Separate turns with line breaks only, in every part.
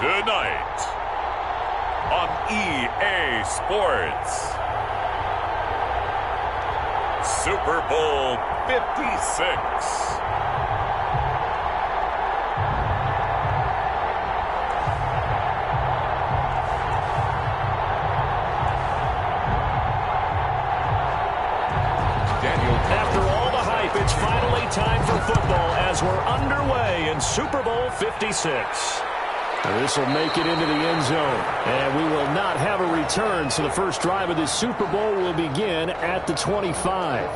Tonight on EA Sports, Super Bowl 56.
After all the hype, it's finally time for football as we're underway in Super Bowl 56. This will make it into the end zone, and we will not have a return, so the first drive of this Super Bowl will begin at the 25.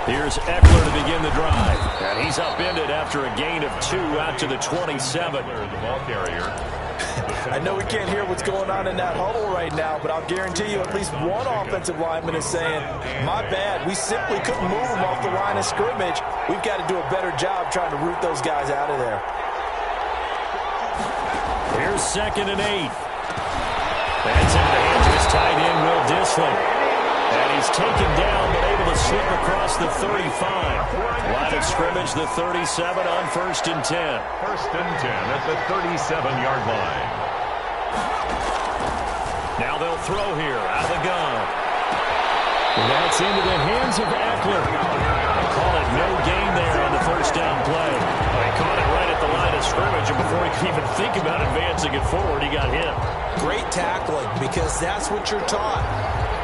Here's Eckler to begin the drive. And he's upended after a gain of 2 out to the 27. The ball carrier.
I know we can't hear what's going on in that huddle right now, but I'll guarantee you at least one offensive lineman is saying, my bad, we simply couldn't move them off the line of scrimmage. We've got to do a better job trying to root those guys out of there.
Here's 2nd and 8. That's into the hands of his tight end, Will Disley. And he's taken down, but able to slip across the 35. Line of scrimmage, the 37 on 1st and 10.
1st and 10 at the 37-yard line.
Now they'll throw here out of the gun. And that's into the hands of Eckler. They call it no gain there on the first down play. They caught it right at the line of scrimmage, and before he could even think about advancing it forward, he got hit.
Great tackling, because that's what you're taught.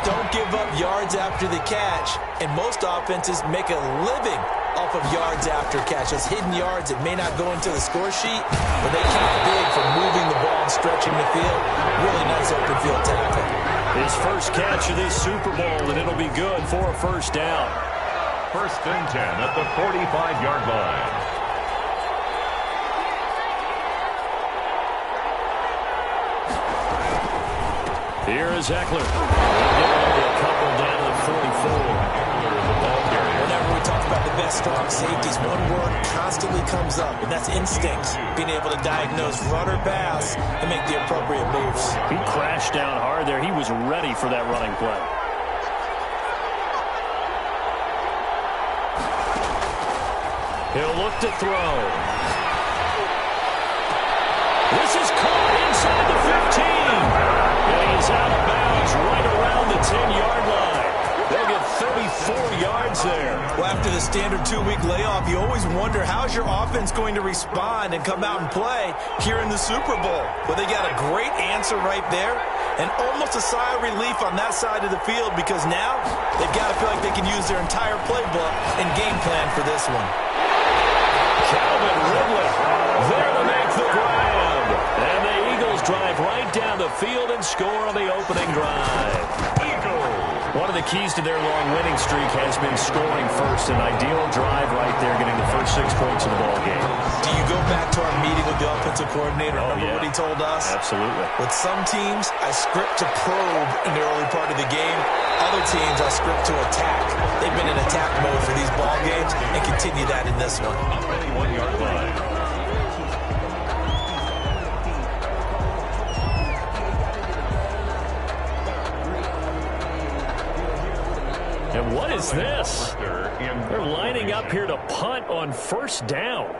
Don't give up yards after the catch, and most offenses make a living off of yards after catch. Those hidden yards that may not go into the score sheet, but they count big for moving the ball and stretching the field. Really nice open field tackle.
His first catch of this Super Bowl, and it'll be good for a first down.
1st and 10 at the 45-yard line.
Here is Eckler. We'll get only a couple down to the 44.
Whenever we talk about the best strong safeties, one word constantly comes up, and that's instinct. Being able to diagnose run or pass and make the appropriate moves.
He crashed down hard there. He was ready for that running play. He'll look to throw. This is caught inside the 15. And he's out of bounds right around the 10-yard line. They'll get 34 yards there.
Well, after the standard 2-week layoff, you always wonder how's your offense going to respond and come out and play here in the Super Bowl. Well, they got a great answer right there and almost a sigh of relief on that side of the field because now they've got to feel like they can use their entire playbook and game plan for this one.
Calvin Ridley there to make the grab. And the Eagles drive right down the field and score on the opening drive. One of the keys to their long winning streak has been scoring first. An ideal drive right there, getting the first 6 points of the ball game.
Do you go back to our meeting with the offensive coordinator? Remember what he told us?
Absolutely.
With some teams, I script to probe in the early part of the game. Other teams, I script to attack. They've been in attack mode for these ball games and continue that in this one.
21-yard line.
And what is this? They're lining up here to punt on first down.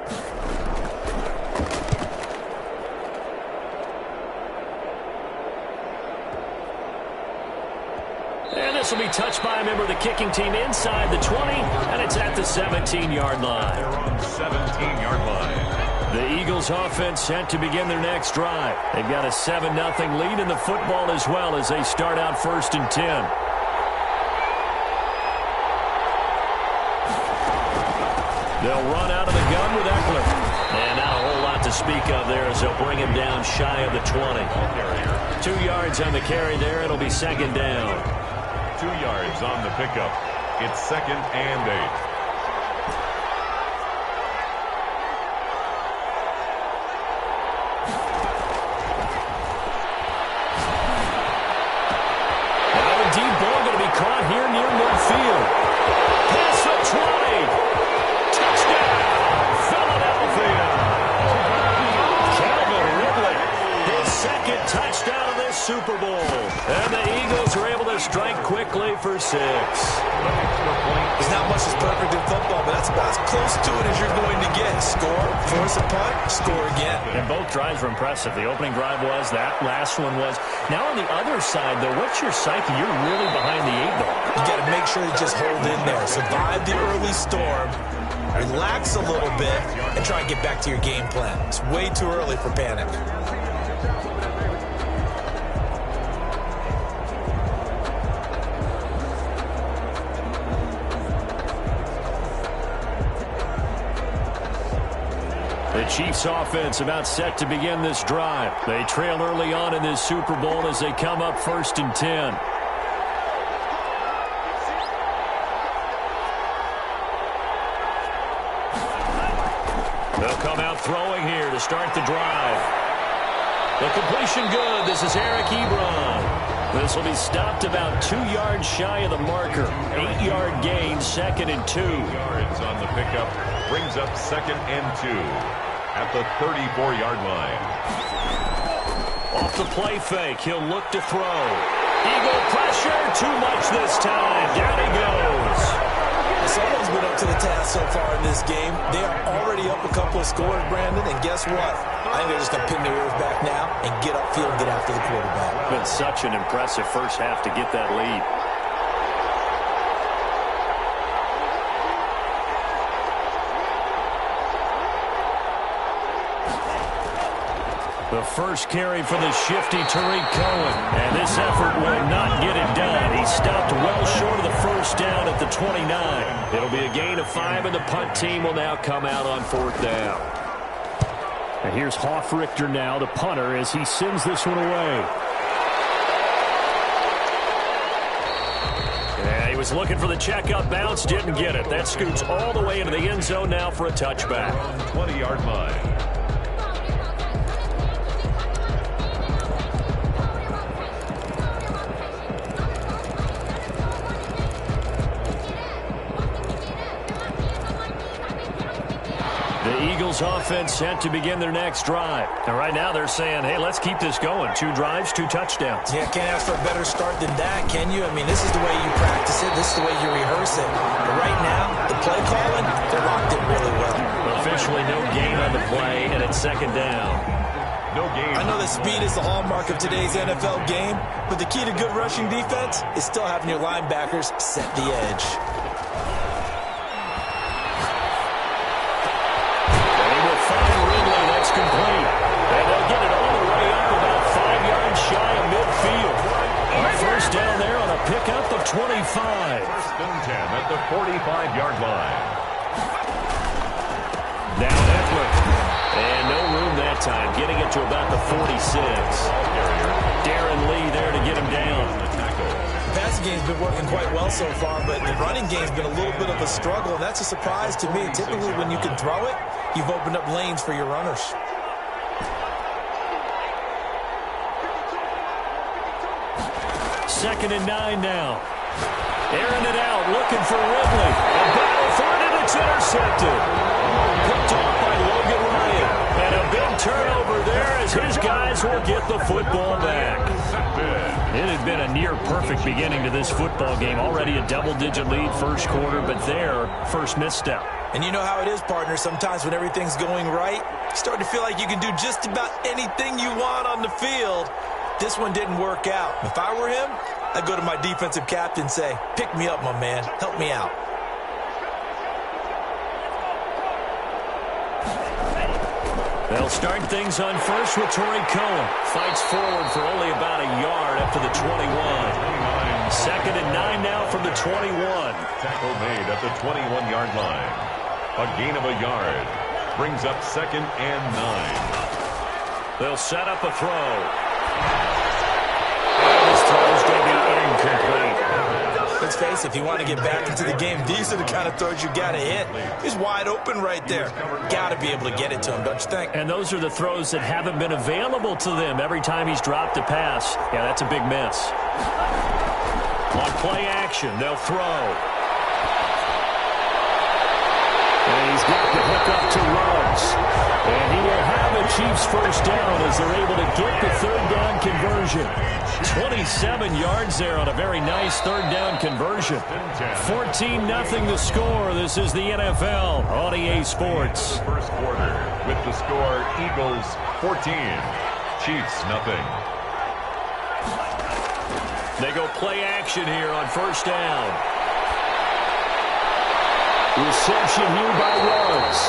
And this will be touched by a member of the kicking team inside the 20, and it's at the 17-yard line.
They're on the 17-yard line.
The Eagles offense set to begin their next drive. They've got a 7-0 lead in the football as well as they start out 1st and 10. They'll run out of the gun with Eckler. And not a whole lot to speak of there as they'll bring him down shy of the 20. 2 yards on the carry there. It'll be 2nd down.
2 yards on the pickup. It's 2nd and 8.
Caught here near midfield. Pass the 20. Touchdown, Philadelphia. Calvin Ridley, his 2nd touchdown Super Bowl. And the Eagles are able to strike quickly for 6.
There's not much that's perfect in football, but that's about as close to it as you're going to get. Score, force a punt, score again.
And both drives were impressive. The opening drive was, that last one was. Now on the other side, though, what's your psyche? You're really behind the 8 ball.
You got to make sure to just hold in there. Survive the early storm, relax a little bit, and try and get back to your game plan. It's way too early for panic.
The Chiefs offense about set to begin this drive. They trail early on in this Super Bowl as they come up 1st and 10. They'll come out throwing here to start the drive. The completion good. This is Eric Ebron. This will be stopped about 2 yards shy of the marker. 8-yard gain, 2nd and 2.
Yards on the pickup brings up 2nd and 2 at the 34-yard line.
Off the play fake, he'll look to throw. Eagle pressure, too much this time. Down he goes.
Someone's been up to the task so far in this game. They are already up a couple of scores, Brandon, and guess what? I think they're just going to pin their ears back now and get upfield and get after the quarterback.
Been such an impressive first half to get that lead. The first carry for the shifty Tariq Cohen. And this effort will not get it done. He stopped well short of the first down at the 29. It'll be a gain of 5, and the punt team will now come out on 4th down. And here's Hoff-Richter now, the punter, as he sends this one away. Yeah, he was looking for the checkup bounce, didn't get it. That scoots all the way into the end zone now for a touchback.
20-yard line.
Offense set to begin their next drive. And right now they're saying, hey, let's keep this going. 2 drives, 2 touchdowns.
Yeah, can't ask for a better start than that, can you? I mean, this is the way you practice it. This is the way you rehearse it. But right now, the play calling, they're locked in really well.
Officially no gain on the play, and it's 2nd down.
No gain.
I know that speed is the hallmark of today's NFL game, but the key to good rushing defense is still having your linebackers set the edge.
Complete. And they'll get it all the way up about 5 yards shy of midfield. First down there on a pickup of 25.
1st and 10 at the 45-yard line.
Now Eckler. And no room that time. Getting it to about the 46. Darren Lee there to get him down.
The passing game's been working quite well so far, but the running game's been a little bit of a struggle, and that's a surprise to me. Typically, when you can throw it, you've opened up lanes for your runners.
Second and 9 now. Airing it out, looking for Ridley. A battle for it, and it's intercepted. Picked off by Logan Ryan. And a big turnover there as his guys will get the football back. It had been a near-perfect beginning to this football game. Already a double-digit lead first quarter, but their first misstep.
And you know how it is, partner. Sometimes when everything's going right, you start to feel like you can do just about anything you want on the field. This one didn't work out. If I were him, I'd go to my defensive captain and say, pick me up, my man. Help me out.
They'll start things on first with Tariq Cohen. Fights forward for only about a yard up to the 21. 2nd and 9 now from the 21.
Tackle made at the 21-yard line. A gain of a yard. Brings up 2nd and 9.
They'll set up a throw. And this throw is going to be incomplete.
Let's face it, if you want to get back into the game, these are the kind of throws you got to hit. He's wide open right there. Got to be able to get it to him, don't you think?
And those are the throws that haven't been available to them every time he's dropped a pass. Yeah, that's a big miss. On play action, they'll throw. And he's got the hook up to Ruggs. And he will have a Chiefs first down as they're able to get the 3rd down conversion. 27 yards there on a very nice third down conversion. 14-0 the score. This is the NFL on EA Sports.
First quarter with the score Eagles 14, Chiefs nothing.
They go play action here on first down. Reception here by Ruggs.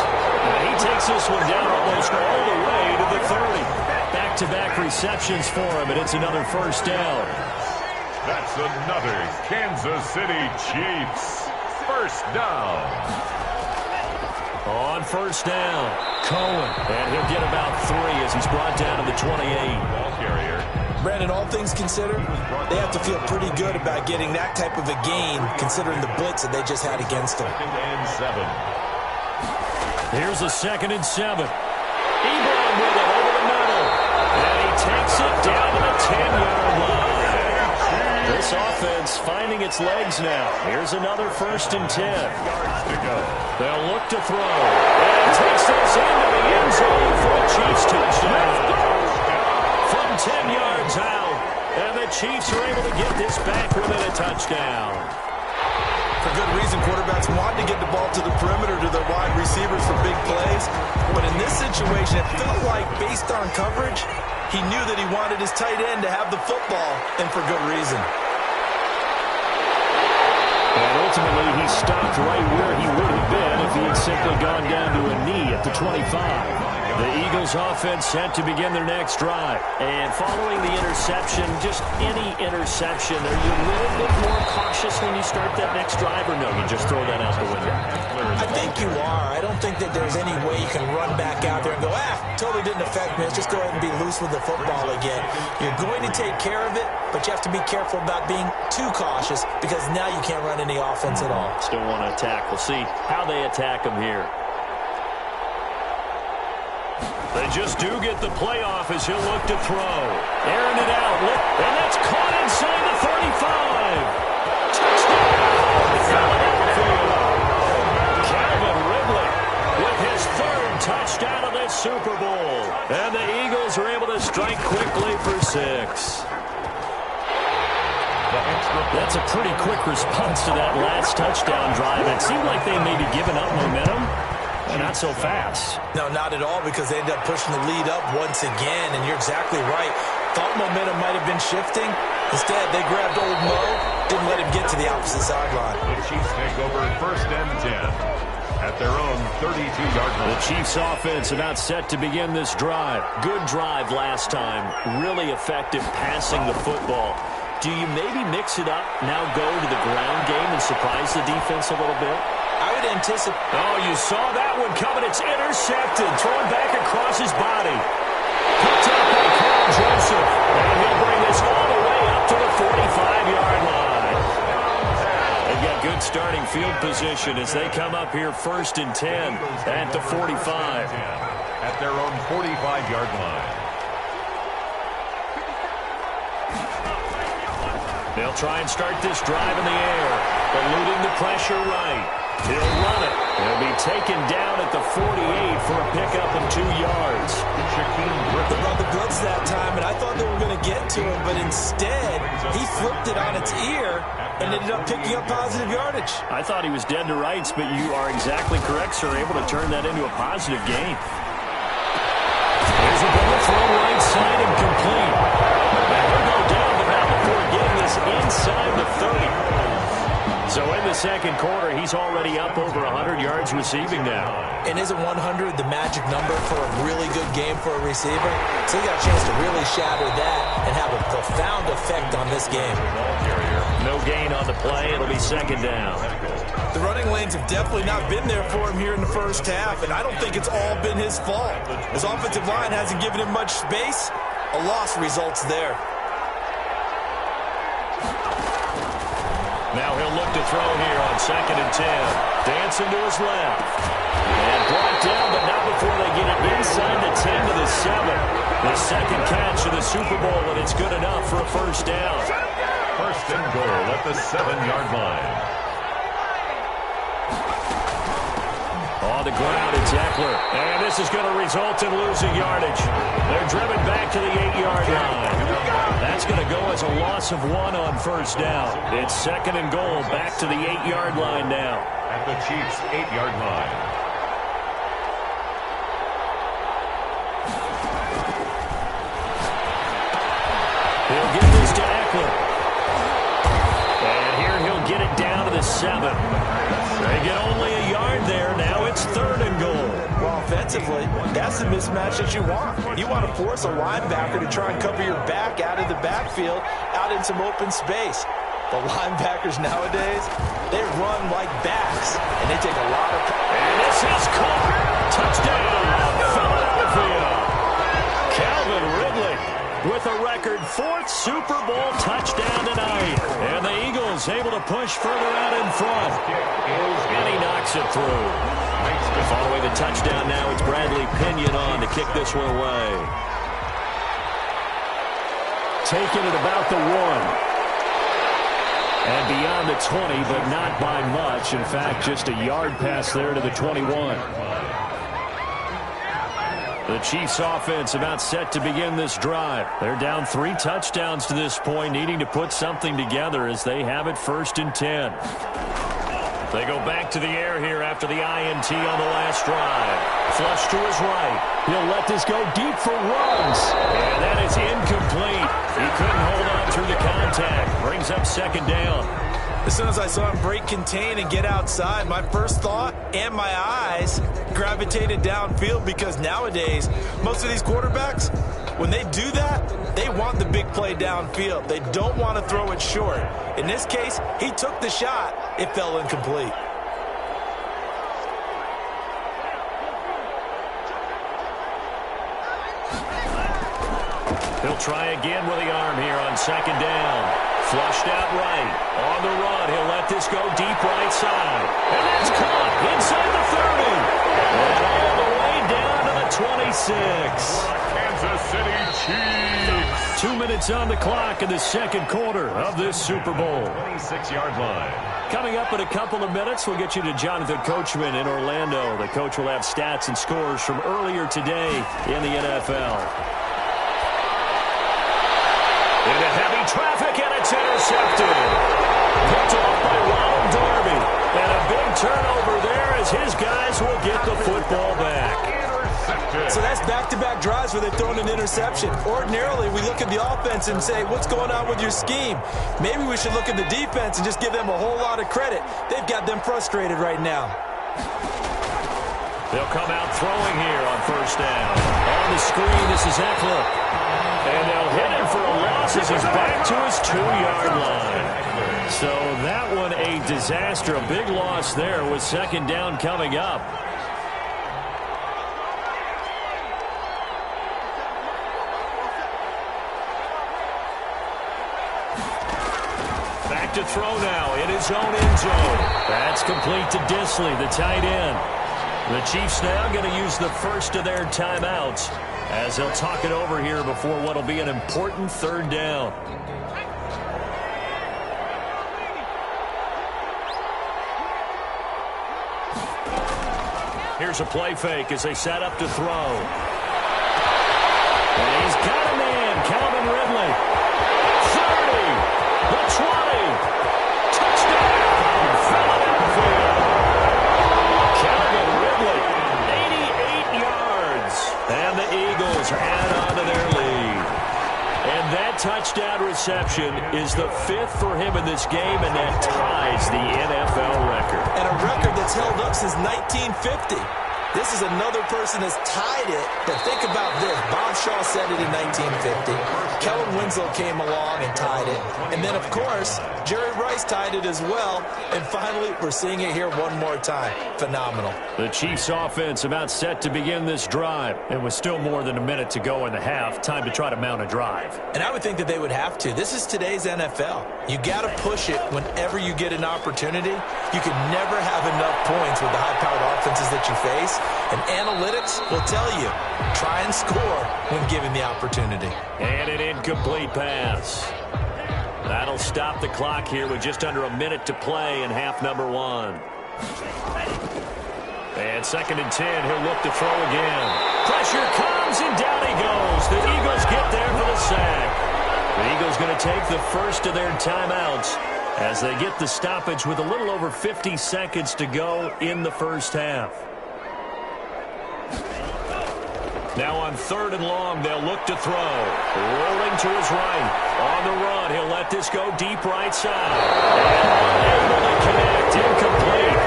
He takes this one down almost all the way to the 30. Back-to-back receptions for him, and it's another first down.
That's another Kansas City Chiefs first down.
On first down, Cohen. And he'll get about 3 as he's brought down to the 28.
Ball carrier.
Brandon, all things considered, they have to feel pretty good about getting that type of a gain, considering the blitz that they just had against them.
2nd and 7.
Here's a 2nd and 7. Ebron with it over the middle. And he takes it down to the 10-yard line. This offense finding its legs now. Here's another 1st and 10.
Yards to go.
They'll look to throw. And takes this into the end zone for a Chiefs touchdown. From 10 yards out. And the Chiefs are able to get this back within a touchdown.
For good reason, quarterbacks want to get the ball to the perimeter to their wide receivers for big plays. But in this situation, it felt like, based on coverage, he knew that he wanted his tight end to have the football, and for good reason.
And ultimately, he stopped right where he would have been if he had simply gone down to a knee at the 25. The Eagles offense set to begin their next drive. And following the interception, just any interception, are you a little bit more cautious when you start that next drive, or no, you just throw that out the window?
I think you are. I don't think that there's any way you can run back out there and go, totally didn't affect me. Let's just go ahead and be loose with the football again. You're going to take care of it, but you have to be careful about being too cautious because now you can't run any offense at all.
Still want to attack. We'll see how they attack him here. They just do get the playoff as he'll look to throw. Airing it out. And that's caught inside the 35. Touchdown! Philadelphia. Calvin Ridley with his 3rd touchdown of this Super Bowl. And the Eagles are able to strike quickly for 6. That's a pretty quick response to that last touchdown drive. It seemed like they may be giving up momentum. Not so fast.
No, not at all, because they ended up pushing the lead up once again, and you're exactly right. Thought momentum might have been shifting. Instead, they grabbed old Mo, didn't let him get to the opposite sideline.
The Chiefs take over 1st and 10 at their own 32-yard line.
The Chiefs offense about set to begin this drive. Good drive last time. Really effective passing the football. Do you maybe mix it up, now go to the ground game and surprise the defense a little bit?
I would anticipate.
Oh, you saw that one coming. It's intercepted. Thrown back across his body. Picked up by Carl Joseph. And he'll bring this all the way up to the 45-yard line. They've got good starting field position as they come up here 1st and 10 at the 45.
At their own 45-yard line.
They'll try and start this drive in the air, eluding the pressure right. He'll run it. He'll be taken down at the 48 for a pickup of 2 yards.
They brought the blitz that time, and I thought they were going to get to him, but instead, he flipped it on its ear and ended up picking up positive yardage.
I thought he was dead to rights, but you are exactly correct, sir, able to turn that into a positive gain. There's a ball thrown right side and complete. They'll go down the back before getting this inside the 30. So in the second quarter, he's already up over 100 yards receiving now.
And isn't 100 the magic number for a really good game for a receiver? So he got a chance to really shatter that and have a profound effect on this game.
No gain on the play. It'll be 2nd down.
The running lanes have definitely not been there for him here in the first half, and I don't think it's all been his fault. His offensive line hasn't given him much space. A loss results there.
Now he'll look to throw here on 2nd and 10. Dancing to his left. And brought down, but not before they get it inside the 10 to the 7. The 2nd catch of the Super Bowl, and it's good enough for a 1st down.
1st and goal at the 7-yard line.
On the ground, it's Eckler. And this is going to result in losing yardage. They're driven back to the 8-yard line. That's going to go as a loss of 1 on first down. It's 2nd and goal, back to the 8-yard line now.
At the Chiefs' 8-yard line.
He'll give this to Eckler. And here he'll get it down to the 7. They get only a yard there. Now it's 3rd and goal.
Well, offensively, that's the mismatch that you want. You want to force a linebacker to try and cover your back out of the backfield, out in some open space. The linebackers nowadays, they run like backs, and they take a lot of...
And this is caught. Touchdown, Philadelphia. Calvin Ridley with a record 4th Super Bowl touchdown tonight. And the Eagles able to push further out in front. And he knocks it through. Following the touchdown now, it's Bradley Pinion on to kick this one away. Taking it about the 1. And beyond the 20, but not by much. In fact, just a yard pass there to the 21. The Chiefs offense about set to begin this drive. They're down 3 touchdowns to this point, needing to put something together as they have it 1st and 10. They go back to the air here after the INT on the last drive. Flush to his right. He'll let this go deep for runs. And that is incomplete. He couldn't hold on through the contact. Brings up 2nd down.
As soon as I saw him break contain and get outside, my first thought and my eyes gravitated downfield, because nowadays, most of these quarterbacks, when they do that, they want the big play downfield. They don't want to throw it short. In this case, he took the shot. It fell incomplete.
He'll try again with the arm here on 2nd down. Flushed out right. On the run, he'll let this go deep right side. And that's caught inside the 30. And all the way down to the 26.
Kansas City Chiefs.
2 minutes on the clock in the 2nd quarter of this Super Bowl.
26-yard line.
Coming up in a couple of minutes, we'll get you to Jonathan Coachman in Orlando. The coach will have stats and scores from earlier today in the NFL. Into heavy traffic, and it's intercepted. Picked off by Ronald Darby. And a big turnover there as his guys will get the football back.
So that's back-to-back drives where they've thrown an interception. Ordinarily, we look at the offense and say, what's going on with your scheme? Maybe we should look at the defense and just give them a whole lot of credit. They've got them frustrated right now.
They'll come out throwing here on 1st down. On the screen, this is Eckler. And they'll hit him for a loss as he's back to his 2-yard line. So that one a disaster. A big loss there with 2nd down coming up. Back to throw now in his own end zone. That's complete to Disley, the tight end. The Chiefs now going to use the first of their timeouts as they'll talk it over here before what will be an important 3rd down. Here's a play fake as they set up to throw. And he's got a man, Calvin Ridley. 30, the 20. Touchdown, Philadelphia. Calvin Ridley, 88 yards. And the Eagles add on to their lead. And that touchdown reception is the 5th for him in this game, and that ties the NFL record.
And a record that's held up since 1950. This is another person that's tied it. But think about this. Bob Shaw said it in 1950. Kellen Winslow came along and tied it. And then, of course, Jerry Rice tied it as well. And finally, we're seeing it here one more time. Phenomenal.
The Chiefs offense about set to begin this drive. And with still more than a minute to go in the half, time to try to mount a drive.
And I would think that they would have to. This is today's NFL. You got to push it whenever you get an opportunity. You can never have enough points with the high-powered offenses that you face. And analytics will tell you, try and score when given the opportunity.
And an incomplete pass. That'll stop the clock here with just under a minute to play in half number 1. And 2nd and 10, he'll look to throw again. Pressure comes, and down he goes. The Eagles get there for the sack. The Eagles going to take the first of their timeouts as they get the stoppage with a little over 50 seconds to go in the first half. Now on 3rd and long, they'll look to throw. Rolling to his right. On the run, he'll let this go deep right side. And unable to connect. Incomplete.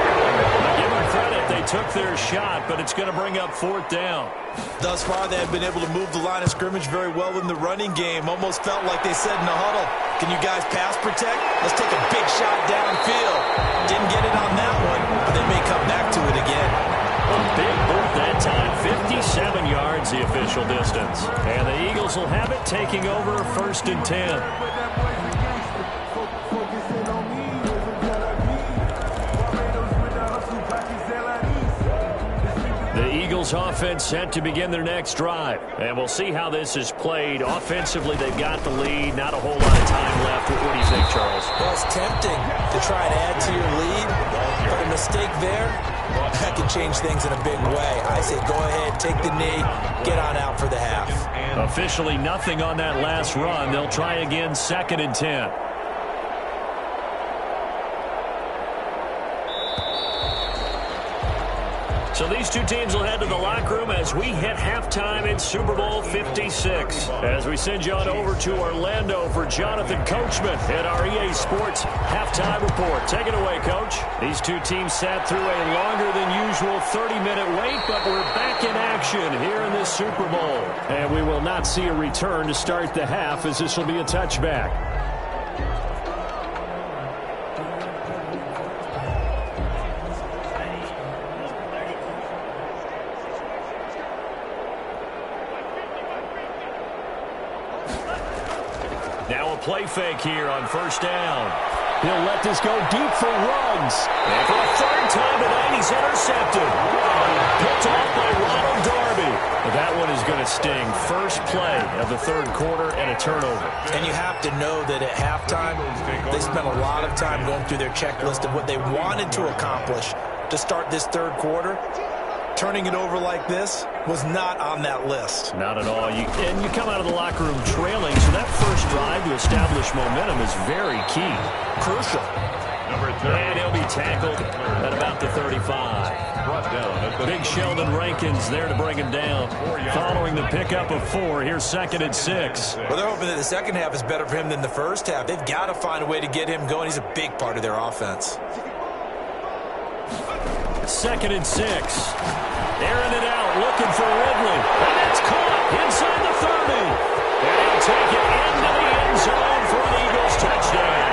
Give them credit. They took their shot, but it's going to bring up 4th down.
Thus far, they have been able to move the line of scrimmage very well in the running game. Almost felt like they said in the huddle, can you guys pass protect? Let's take a big shot downfield. Didn't get it on that one, but they may come back to it again.
A big boot that time, 57 yards the official distance. And the Eagles will have it, taking over 1st and 10. The Eagles offense set to begin their next drive. And we'll see how this is played. Offensively, they've got the lead. Not a whole lot of time left. What do you think, Charles?
Well, it's tempting to try and add to your lead, but a mistake there, that can change things in a big way. I say go ahead, take the knee, get on out for the half.
Officially nothing on that last run. They'll try again, 2nd and 10. So these two teams will head to the locker room as we hit halftime in Super Bowl 56. As we send you on over to Orlando for Jonathan Coachman at our EA Sports Halftime Report. Take it away, Coach. These two teams sat through a longer than usual 30-minute wait, but we're back in action here in this Super Bowl. And we will not see a return to start the half, as this will be a touchback. Now a play fake here on 1st down. He'll let this go deep for Ruggs. And for the 3rd time tonight, he's intercepted. Picked off by Ronald Darby. But that one is going to sting. First play of the 3rd quarter and a turnover.
And you have to know that at halftime, they spent a lot of time going through their checklist of what they wanted to accomplish to start this 3rd quarter. Turning it over like this was not on that list.
Not at all. And you come out of the locker room trailing, so that first drive to establish momentum is very key.
Crucial.
And he'll be tackled at about the 35. Big Sheldon Rankins there to bring him down. Following the pickup of 4, here's 2nd and 6.
Well, they're hoping that the second half is better for him than the first half. They've got to find a way to get him going. He's a big part of their offense.
2nd and 6. Airing it out, looking for Ridley. And it's caught inside the 30. And he'll take it into the end zone for an Eagles touchdown.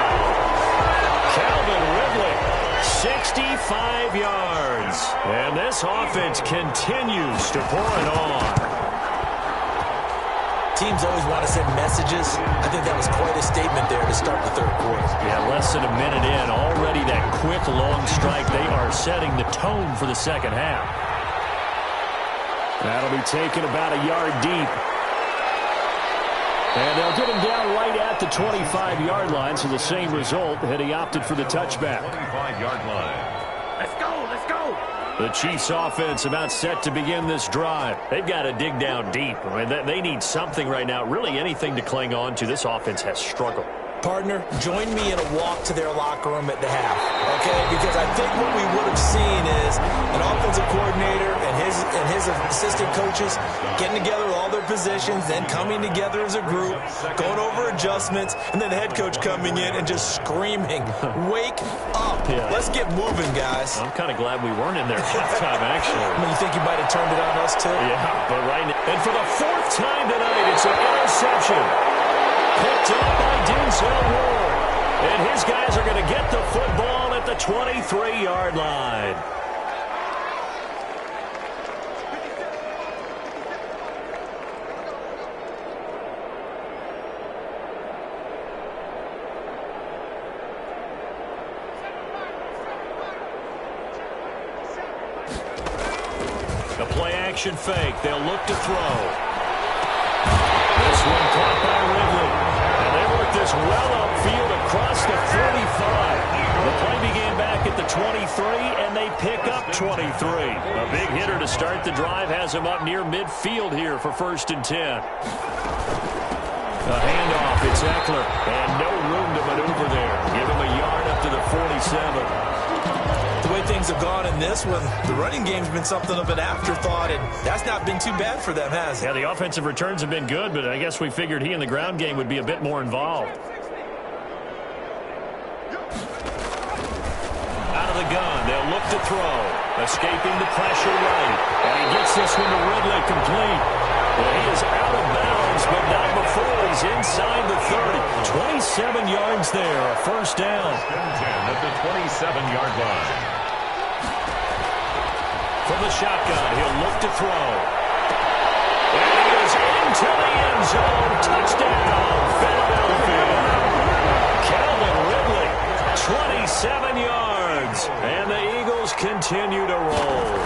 Calvin Ridley, 65 yards. And this offense continues to pour it on.
Teams always want to send messages. I think that was quite a statement there to start the 3rd quarter.
Yeah, less than a minute in. Already that quick, long strike. They are setting the tone for the 2nd half. That'll be taken about a yard deep. And they'll get him down right at the 25-yard line, so the same result had he opted for the touchback.
25-yard line.
Let's go, let's go.
The Chiefs offense about set to begin this drive. They've got to dig down deep. I mean, they need something right now, really anything to cling on to. This offense has struggled.
Partner, join me in a walk to their locker room at the half, okay? Because I think what we would have seen is an offensive coordinator and his assistant coaches getting together with all their positions, then coming together as a group, going over adjustments, and then the head coach coming in and just screaming, wake up. Yeah. Let's get moving, guys.
I'm kind of glad we weren't in there halftime, actually.
I mean, you think you might have turned it on us, too?
Yeah, but right now. And for the 4th time tonight, it's an interception. Picked up by Denzel Ward. And his guys are going to get the football at the 23-yard line. The play-action fake. They'll look to throw. This one caught by Ridley. And they work this well upfield across the 45. The play began back at the 23, and they pick up 23. A big hitter to start the drive has him up near midfield here for 1st and 10. A handoff, it's Eckler, and no room to maneuver there. Give him a yard up to the 47.
The way things have gone in this one, the running game's been something of an afterthought, and that's not been too bad for them, has it?
Yeah, the offensive returns have been good, but I guess we figured he in the ground game would be a bit more involved. Out of the gun, they'll look to throw. Escaping the pressure right, and he gets this one to Ridley complete. Well, he is out of bounds, but not before he's inside the 30. 27 yards there, a 1st down.
10 at the 27-yard line.
From the shotgun, he'll look to throw. And he is into the end zone. Touchdown, Philadelphia. Calvin Ridley, 27 yards. And the Eagles continue to roll.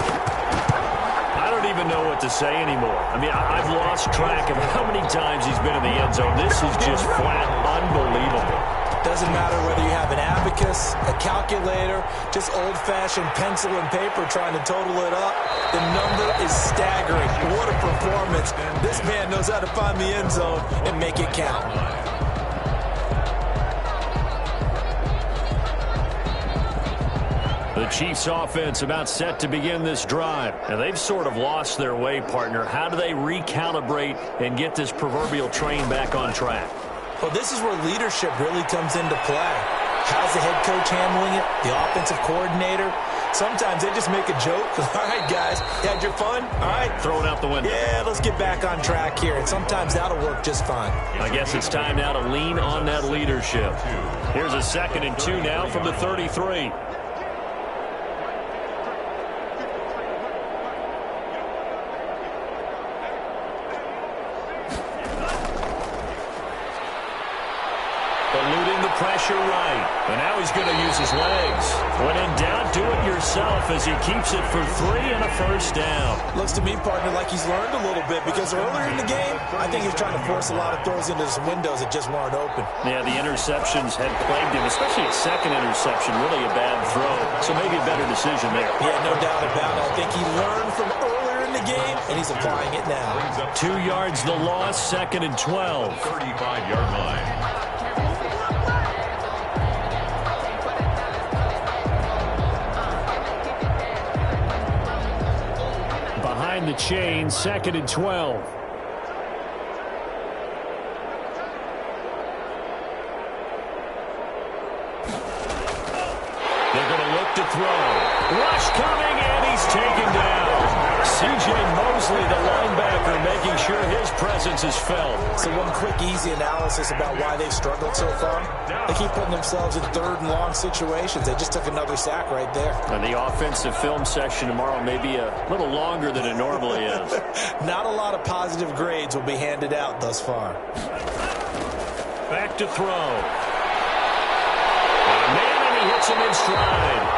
I don't even know what to say anymore. I mean, I've lost track of how many times he's been in the end zone. This is just flat unbelievable.
Doesn't matter whether you have an abacus, a calculator, just old-fashioned pencil and paper trying to total it up. The number is staggering. What a performance. This man knows how to find the end zone and make it count.
The Chiefs offense about set to begin this drive. And they've sort of lost their way, partner. How do they recalibrate and get this proverbial train back on track?
Well, this is where leadership really comes into play. How's the head coach handling it? The offensive coordinator? Sometimes they just make a joke. All right, guys, you had your fun? All right.
Throw it out the window.
Yeah, let's get back on track here. And sometimes that'll work just fine.
I guess it's time now to lean on that leadership. Here's a 2nd and 2 now from the 33. Eluding the pressure right. And now he's going to use his legs. When in doubt, do it yourself as he keeps it for 3 and a 1st down.
Looks to me, partner, like he's learned a little bit because earlier in the game, I think he was trying to force a lot of throws into some windows that just weren't open.
Yeah, the interceptions had plagued him, especially a 2nd interception, really a bad throw. So maybe a better decision there.
Yeah, no doubt about it. I think he learned from earlier in the game, and he's applying it now.
2 yards the loss, 2nd and 12.
35-yard line.
The chain, 2nd and 12. They're going to look to throw. Rush coming, and he's taken down. C.J. Mosley, the linebacker, making sure his presence is felt.
So one quick, easy analysis about why they've struggled so far. They keep putting themselves in 3rd and long situations. They just took another sack right there.
And the offensive film session tomorrow may be a little longer than it normally is.
Not a lot of positive grades will be handed out thus far.
Back to throw. Man, and he hits him in stride.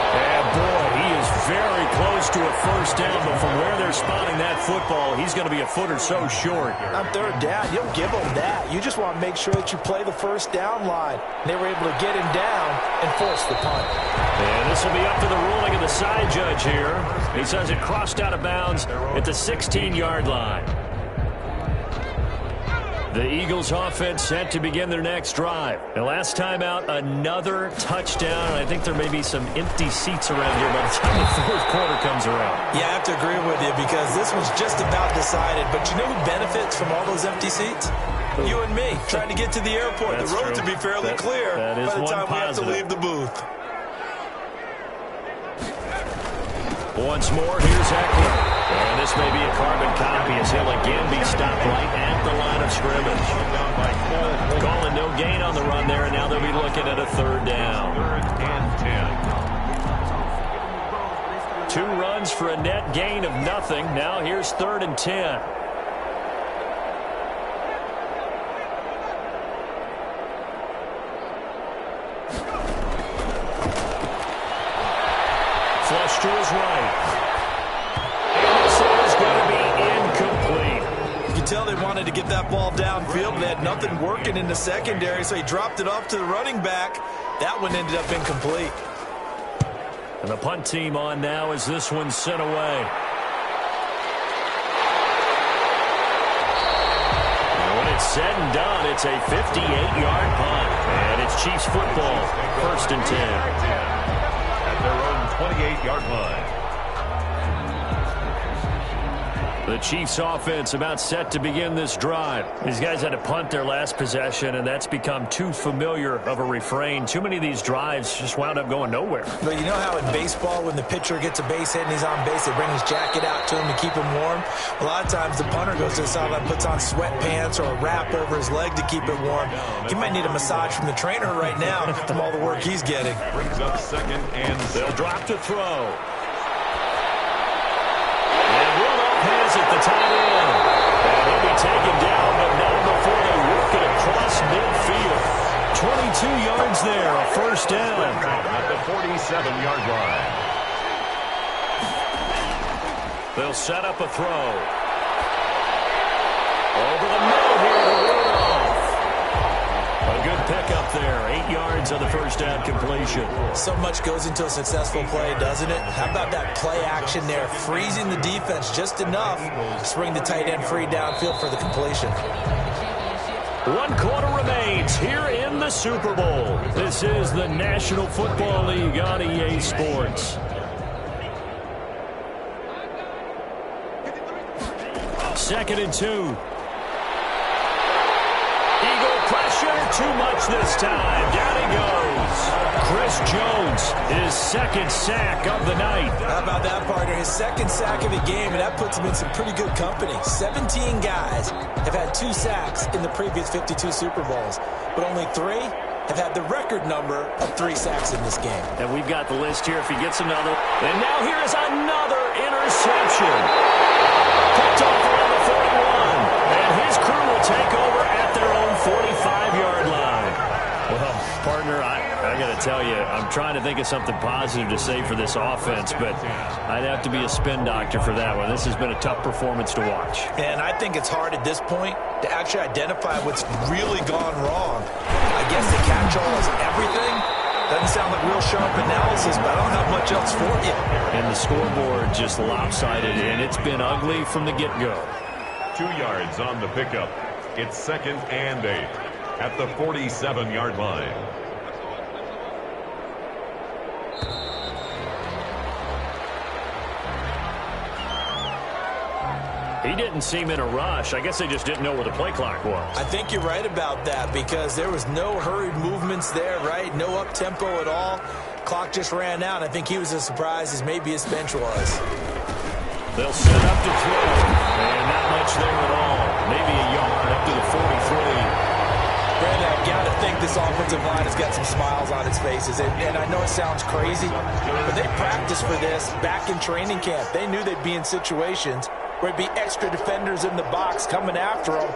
And boy, he is very close to a 1st down, but from where they're spotting that football, he's going to be a foot or so short.
On 3rd down, you don't give them that. You just want to make sure that you play the 1st down line. They were able to get him down and force the punt.
And this will be up to the ruling of the side judge here. He says it crossed out of bounds at the 16-yard line. The Eagles offense set to begin their next drive. The last time out, another touchdown. And I think there may be some empty seats around here by the time the 4th quarter comes around.
Yeah, I have to agree with you because this was just about decided. But you know who benefits from all those empty seats? You and me, trying to get to the airport.
That's
the road
true.
to be fairly clear
that is
by the time we have to
positive.
leave the booth.
Once more, here's Eckler. And this may be a carbon copy as he'll again be stopped right at the line of scrimmage. Calling no gain on the run there, and now they'll be looking at a 3rd down.
3rd and 10.
2 runs for a net gain of nothing. Now here's 3rd and 10. Flush to his right. And this is going to be incomplete.
You can tell they wanted to get that ball downfield. They had nothing working in the secondary, so he dropped it off to the running back. That one ended up incomplete.
And the punt team on now as this one's sent away. And when it's said and done, it's a 58-yard punt. And it's Chiefs football, 1st and 10.
At their own 28-yard line.
The Chiefs offense about set to begin this drive. These guys had to punt their last possession, and that's become too familiar of a refrain. Too many of these drives just wound up going nowhere.
But you know how in baseball, when the pitcher gets a base hit and he's on base, they bring his jacket out to him to keep him warm? A lot of times the punter goes to the sideline, puts on sweatpants or a wrap over his leg to keep it warm. He might need a massage from the trainer right now from all the work he's getting.
Brings up 2nd and
they'll drop to throw. Has it, the tight end. And he'll be taken down, but not before they work it across midfield. 22 yards there, a 1st down.
At the 47-yard line.
They'll set up a throw. Over the middle here to Rudolph. A good pickup there. 8 yards on the 1st down completion.
So much goes into a successful play, doesn't it? How about that play action there? Freezing the defense just enough to swing the tight end free downfield for the completion.
1 quarter remains here in the Super Bowl. This is the National Football League on EA Sports. Second and 2. Eagle pressure, too much this time. Down he goes. Chris Jones, his 2nd sack of the night.
How about that, partner? His 2nd sack of the game, and that puts him in some pretty good company. 17 guys have had 2 sacks in the previous 52 Super Bowls, but only 3 have had the record number of 3 sacks in this game.
And we've got the list here if he gets another. And now here is another interception. Picked off around the 41. And his crew will take over at their own 45-yard line. Well, partner, I got to tell you, I'm trying to think of something positive to say for this offense, but I'd have to be a spin doctor for that one. This has been a tough performance to watch.
And I think it's hard at this point to actually identify what's really gone wrong. I guess the catch-all is everything. Doesn't sound like real sharp analysis, but I don't have much else for you.
And the scoreboard just lopsided, and it's been ugly from the get-go.
2 yards on the pickup. It's 2nd and 8 at the 47-yard line.
He didn't seem in a rush. I guess they just didn't know where the play clock was.
I think you're right about that because there was no hurried movements there, right? No up-tempo at all. Clock just ran out. I think he was as surprised as maybe his bench was.
They'll set up to throw. And not much there at all. Maybe a yard up to the 43.
Brandon, I've got to think this offensive line has got some smiles on its faces. And I know it sounds crazy, but they practiced for this back in training camp. They knew they'd be in situations where it'd be extra defenders in the box coming after them,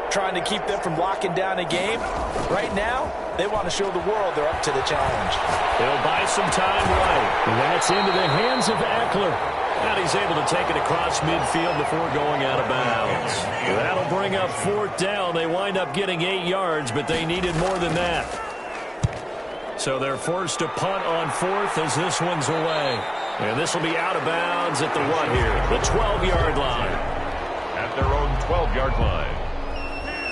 trying to keep them from locking down a game. Right now, they want to show the world they're up to the challenge.
They'll buy some time right. And that's into the hands of Eckler. And he's able to take it across midfield before going out of bounds. That'll bring up 4th down. They wind up getting 8 yards, but they needed more than that. So they're forced to punt on 4th as this one's away. And this will be out of bounds at the what here? The 12-yard line.
At their own 12-yard line.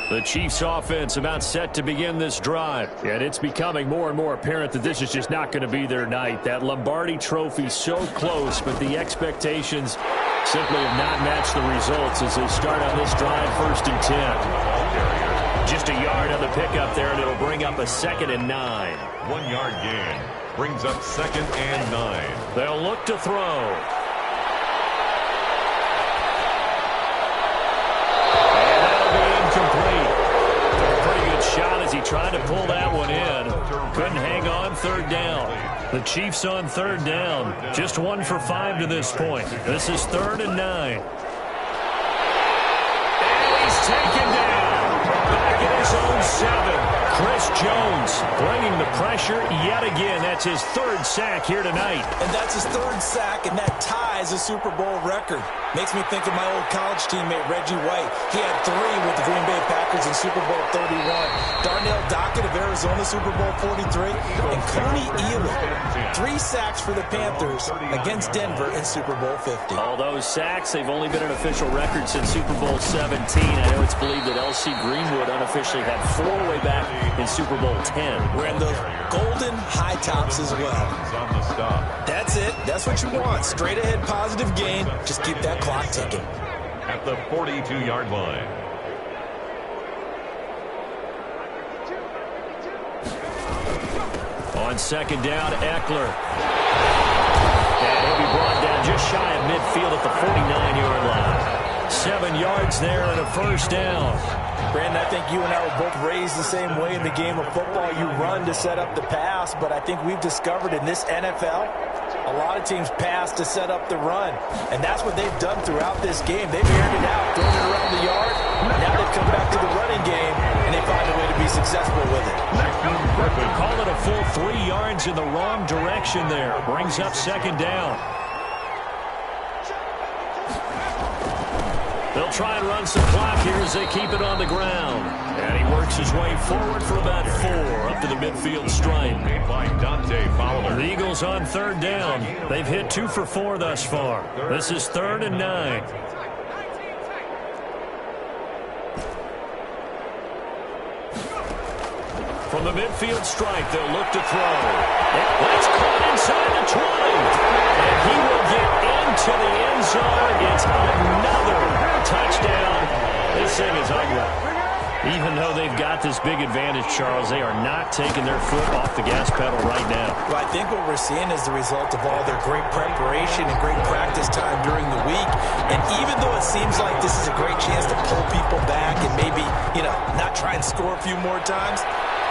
The Chiefs offense about set to begin this drive. And it's becoming more and more apparent that this is just not going to be their night. That Lombardi trophy so close, but the expectations simply have not matched the results as they start on this drive 1st and 10. Just a yard on the pickup there, and it'll bring up a 2nd and 9.
1 yard gain. Brings up 2nd and 9.
They'll look to throw. Shot as he tried to pull that one in. Couldn't hang on 3rd down. The Chiefs on 3rd down. Just 1 for 5 to this point. This is 3rd and 9. And he's taken down. Back at his own 7. Chris Jones bringing the pressure yet again. That's his third sack here tonight.
And that's his third sack, and that ties a Super Bowl record. Makes me think of my old college teammate, Reggie White. He had 3 with the Green Bay Packers in Super Bowl 31. Darnell Dockett of Arizona, Super Bowl 43. And Coney Ealy, 3 sacks for the Panthers against Denver in Super Bowl 50.
All those sacks, they've only been an official record since Super Bowl 17. I know it's believed that L.C. Greenwood unofficially had 4 way back in Super Bowl 10.
Wearing those golden high tops as well. That's it. That's what you want. Straight ahead positive gain. Just keep that clock ticking.
At the 42-yard line.
On second down, Eckler. And he'll be brought down just shy of midfield at the 49-yard line. 7 yards there and a first down.
Brandon, I think you and I were both raised the same way in the game of football. You run to set up the pass, but I think we've discovered in this NFL, a lot of teams pass to set up the run. And that's what they've done throughout this game. They've aired it out, thrown it around the yard. Now they've come back to the running game, and they find a way to be successful with it.
Call it a full 3 yards in the wrong direction there. Brings up second down. They'll try and run some clock here as they keep it on the ground. And he works his way forward for about 4 up to the midfield stripe. The Eagles on third down. They've hit 2 for 4 thus far. This is 3rd and 9. From the midfield stripe, they'll look to throw. That's caught inside the 20. And he will get into the end zone. It's another touchdown. This thing is ugly. Even though they've got this big advantage, Charles, they are not taking their foot off the gas pedal right now.
Well, I think what we're seeing is the result of all their great preparation and great practice time during the week. And even though it seems like this is a great chance to pull people back and maybe, not try and score a few more times,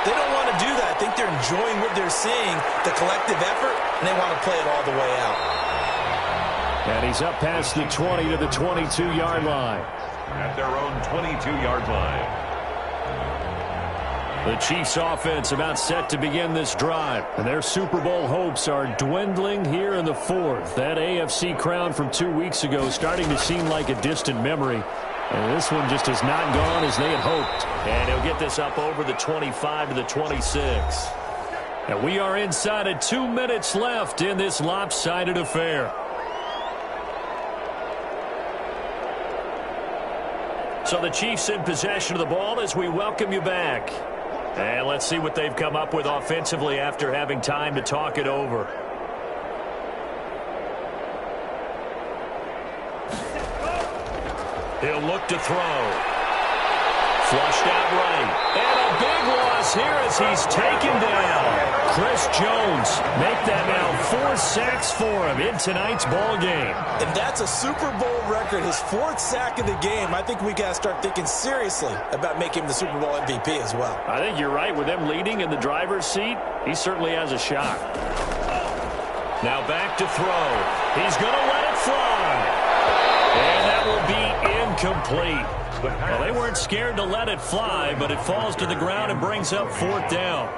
they don't want to do that. I think they're enjoying what they're seeing, the collective effort, and they want to play it all the way out.
And he's up past the 20 to the 22-yard line.
At their own 22-yard line.
The Chiefs offense about set to begin this drive. And their Super Bowl hopes are dwindling here in the 4th. That AFC crown from 2 weeks ago starting to seem like a distant memory. And this one just has not gone as they had hoped. And he'll get this up over the 25 to the 26. And we are inside of 2 minutes left in this lopsided affair. So the Chiefs in possession of the ball as we welcome you back. And let's see what they've come up with offensively after having time to talk it over. He'll look to throw. Flushed out right. And a big loss here as he's taken down. Chris Jones make that now 4 sacks for him in tonight's ball game.
And that's a Super Bowl record, his 4th sack of the game. I think we got to start thinking seriously about making him the Super Bowl MVP as well.
I think you're right. With them leading in the driver's seat, he certainly has a shot. Now back to throw. He's going to let it fly. And that will be incomplete. Well, they weren't scared to let it fly, but it falls to the ground and brings up 4th down.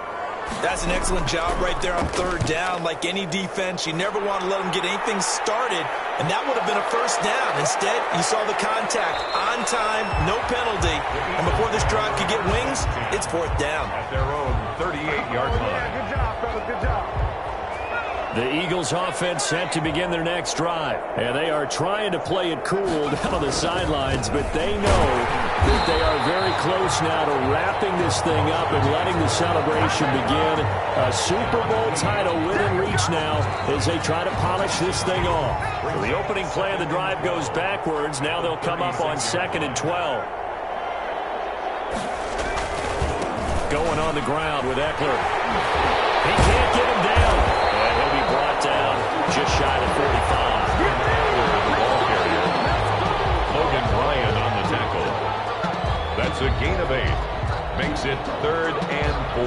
That's an excellent job right there on 3rd down. Like any defense, you never want to let them get anything started, and that would have been a first down. Instead, you saw the contact on time, no penalty, and before this drive could get wings, it's 4th down.
At their own 38-yard line.
Good job, fellas. Good job.
The Eagles offense set to begin their next drive. And they are trying to play it cool down on the sidelines, but they know that they are very close now to wrapping this thing up and letting the celebration begin. A Super Bowl title within reach now as they try to polish this thing off. The opening play of the drive goes backwards. Now they'll come up on 2nd and 12. Going on the ground with Eckler. He can't get him down. And he'll be brought down just shy of 45.
Ball carrier. Logan Ryan on the tackle. That's a gain of 8. Makes it 3rd and 4.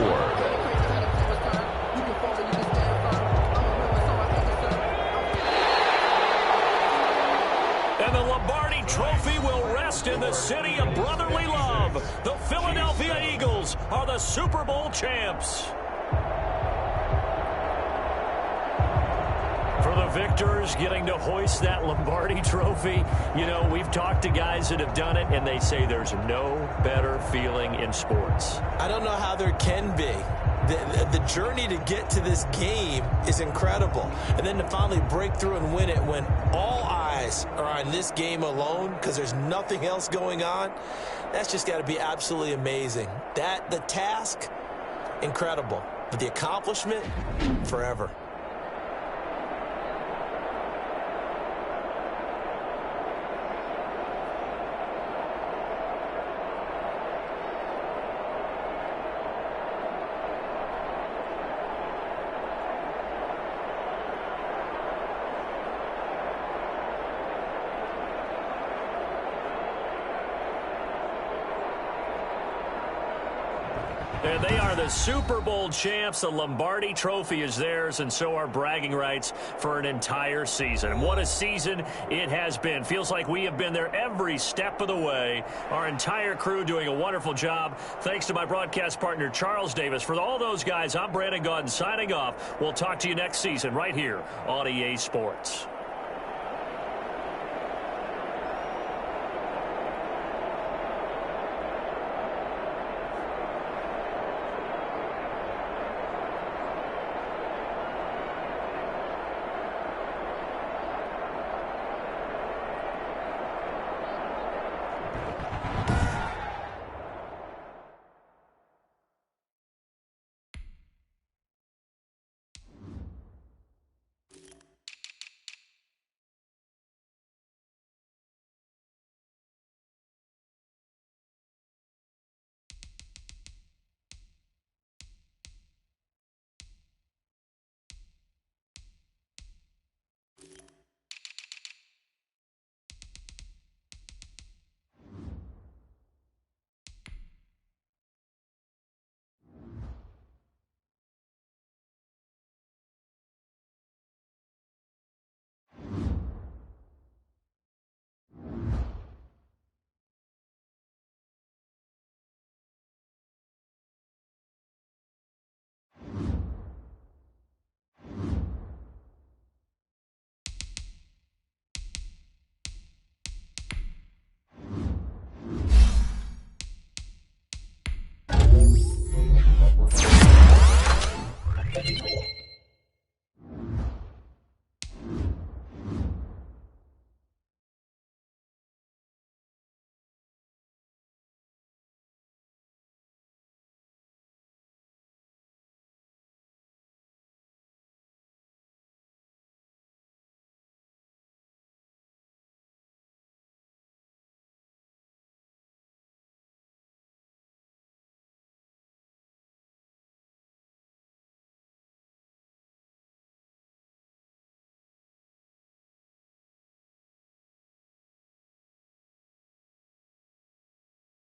And the Lombardi Trophy will rest
West in the city of brotherly love. The Philadelphia Eagles are the Super Bowl champs. For the victors, getting to hoist that Lombardi trophy, you know, we've talked to guys that have done it, and they say there's no better feeling in sports.
I don't know how there can be. The journey to get to this game is incredible. And then to finally break through and win it when all eyes are on this game alone because there's nothing else going on, that's just got to be absolutely amazing. The task, incredible. But the accomplishment, forever.
And they are the Super Bowl champs. The Lombardi trophy is theirs, and so are bragging rights for an entire season. And what a season it has been. Feels like we have been there every step of the way. Our entire crew doing a wonderful job. Thanks to my broadcast partner, Charles Davis. For all those guys, I'm Brandon Gaudin signing off. We'll talk to you next season right here on EA Sports.